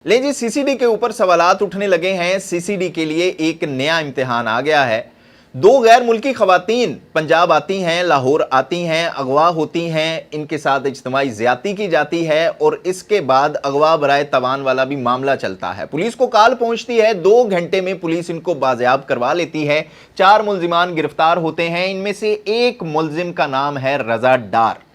ले जी, सीसीडी के ऊपर सवालात उठने लगे हैं। सीसीडी के लिए एक नया इम्तिहान आ गया है। दो गैर मुल्की खवातीन पंजाब आती हैं, लाहौर आती हैं, अगवा होती हैं, इनके साथ इज्तिमाई ज़्यादती की जाती है और इसके बाद अगवा बराए तवान वाला भी मामला चलता है। पुलिस को कॉल पहुंचती है, 2 घंटे में पुलिस इनको बाजियाब करवा लेती है। 4 मुल्जिमान गिरफ्तार होते हैं। इनमें से एक मुल्जिम का नाम है रज़ा डार।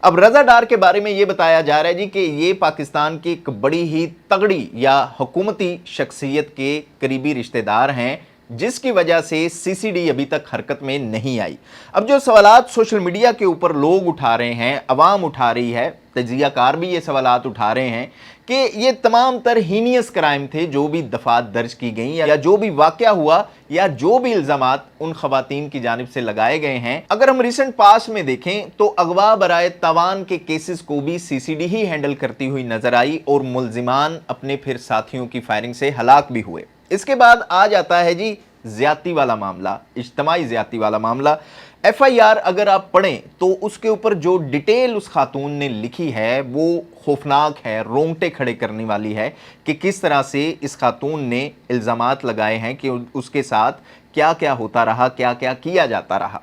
अब रज़ा डार के बारे में ये बताया जा रहा है जी कि ये पाकिस्तान की एक बड़ी ही तगड़ी या हुकूमती शख्सियत के करीबी रिश्तेदार हैं, जिसकी वजह से सीसीडी अभी तक हरकत में नहीं आई। अब जो सवालात सोशल मीडिया के ऊपर लोग उठा रहे हैं, अवाम उठा रही है, तजियाकार भी ये सवालात उठा रहे हैं कि ये तमाम तर हीनियस क्राइम थे जो भी दफात दर्ज की गई या जो भी वाक़या हुआ या जो भी इल्ज़ामात उन खवातीन की जानिब से लगाए गए हैं। अगर हम रिसेंट पास में देखें तो अगवा बराए तवान के केसेस को भी सीसीडी ही हैंडल करती हुई नजर आई और मुल्जिमान अपने फिर साथियों की फायरिंग से हलाक भी हुए। इसके बाद आ जाता है जी ज्यादती वाला मामला, इज्तिमाई ज्यादती वाला मामला। FIR अगर आप पढ़ें तो उसके ऊपर जो डिटेल उस खातून ने लिखी है वो खौफनाक है, रोंगटे खड़े करने वाली है कि किस तरह से इस खातून ने इल्ज़ामात लगाए हैं कि उसके साथ क्या क्या होता रहा, क्या क्या किया जाता रहा।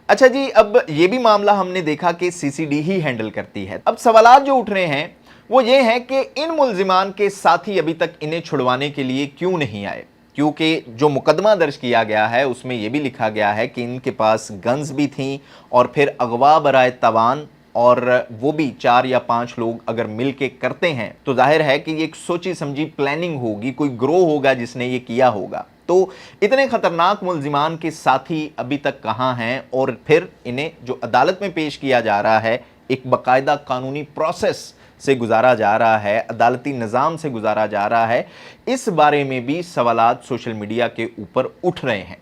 अच्छा जी, अब ये भी मामला हमने देखा कि सीसीडी ही हैंडल करती है। अब सवालात जो उठ रहे हैं वो ये हैं कि इन मुल्जिमान के साथी अभी तक इन्हें छुड़वाने के लिए क्यों नहीं आए, क्योंकि जो मुकदमा दर्ज किया गया है उसमें यह भी लिखा गया है कि इनके पास गन्स भी थीं और फिर अगवा बराए तवान, और वो भी 4 या 5 लोग अगर मिल के करते हैं तो जाहिर है कि ये एक सोची समझी प्लानिंग होगी, कोई ग्रोह होगा जिसने ये किया होगा। तो इतने खतरनाक मुल्जिमान के साथी अभी तक कहाँ हैं और फिर इन्हें जो अदालत में पेश किया जा रहा है एक बाकायदा कानूनी प्रोसेस से गुजारा जा रहा है, अदालती निज़ाम से गुजारा जा रहा है, इस बारे में भी सवालात सोशल मीडिया के ऊपर उठ रहे हैं।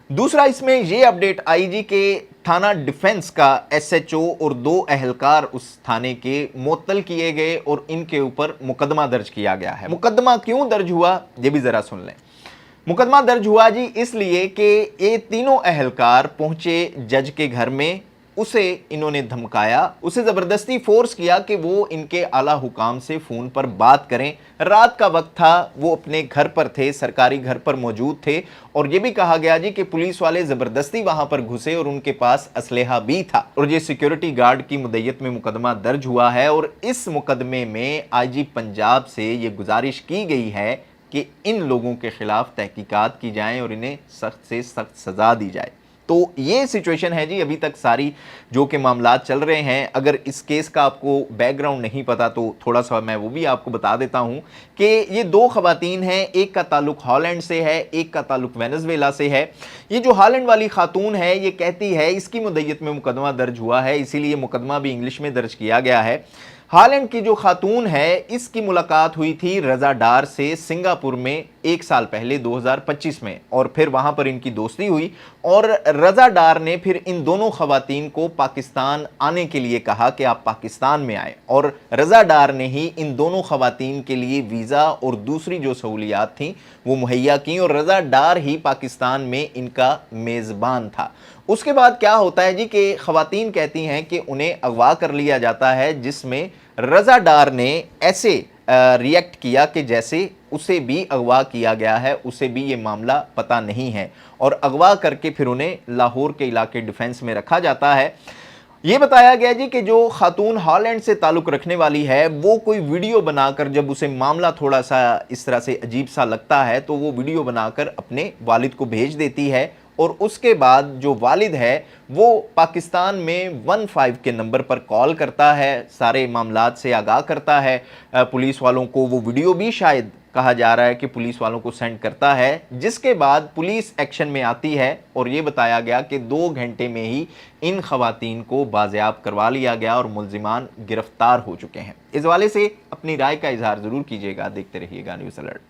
दूसरा, इसमें यह अपडेट आई जी कि थाना डिफेंस का SHO और 2 अहलकार उस थाने के मुअत्तल किए गए और इनके ऊपर मुकदमा दर्ज किया गया है। मुकदमा क्यों दर्ज हुआ ये भी ज़रा सुन लें। मुकदमा दर्ज हुआ जी इसलिए कि ये तीनों अहलकार पहुंचे जज के घर में, उसे इन्होंने धमकाया, उसे ज़बरदस्ती फोर्स किया कि वो इनके आला हुकाम से फ़ोन पर बात करें। रात का वक्त था, वो अपने घर पर थे, सरकारी घर पर मौजूद थे और ये भी कहा गया जी कि पुलिस वाले ज़बरदस्ती वहाँ पर घुसे और उनके पास असलहा भी था और ये सिक्योरिटी गार्ड की मुद्दत में मुकदमा दर्ज हुआ है। और इस मुकदमे में IG पंजाब से ये गुजारिश की गई है कि इन लोगों के खिलाफ तहकीकात की जाएँ और इन्हें सख्त से सख्त सज़ा दी जाए। तो ये सिचुएशन है जी अभी तक सारी जो कि मामलात चल रहे हैं। अगर इस केस का आपको बैकग्राउंड नहीं पता तो थोड़ा सा मैं वो भी आपको बता देता हूं कि ये 2 खवातीन हैं, एक का ताल्लुक हॉलैंड से है, एक का ताल्लुक वेनेजुएला से है। ये जो हॉलैंड वाली खातून है ये कहती है इसकी मुद्दत में मुकदमा दर्ज हुआ है, इसीलिए मुकदमा भी इंग्लिश में दर्ज किया गया है। हॉलैंड की जो खातून है इसकी मुलाकात हुई थी रज़ा डार से सिंगापुर में 1 साल पहले 2025 में और फिर वहां पर इनकी दोस्ती हुई और रज़ा डार ने फिर इन दोनों खवातीन को पाकिस्तान आने के लिए कहा कि आप पाकिस्तान में आए और रज़ा डार ने ही इन दोनों खवातीन के लिए वीज़ा और दूसरी जो सहूलियात थी वो मुहैया की और रज़ा डार ही पाकिस्तान में इनका मेज़बान था। उसके बाद क्या होता है जी कि खवातीन कहती हैं कि उन्हें अगवा कर लिया जाता है, जिसमें रज़ा डार ने ऐसे रिएक्ट किया कि जैसे उसे भी अगवा किया गया है, उसे भी ये मामला पता नहीं है और अगवा करके फिर उन्हें लाहौर के इलाके डिफेंस में रखा जाता है। ये बताया गया जी कि जो खातून हॉलैंड से ताल्लुक़ रखने वाली है वो कोई वीडियो बनाकर, जब उसे मामला थोड़ा सा इस तरह से अजीब सा लगता है तो वो वीडियो बनाकर अपने वालिद को भेज देती है और उसके बाद जो वालिद है वो पाकिस्तान में 15 के नंबर पर कॉल करता है, सारे मामलात से आगाह करता है पुलिस वालों को। वो वीडियो भी शायद कहा जा रहा है कि पुलिस वालों को सेंड करता है, जिसके बाद पुलिस एक्शन में आती है और ये बताया गया कि 2 घंटे में ही इन खवातीन को बाजियाब करवा लिया गया और मुल्जिमान गिरफ्तार हो चुके हैं। इस हवाले से अपनी राय का इजहार ज़रूर कीजिएगा। देखते रहिएगा न्यूज़ अलर्ट।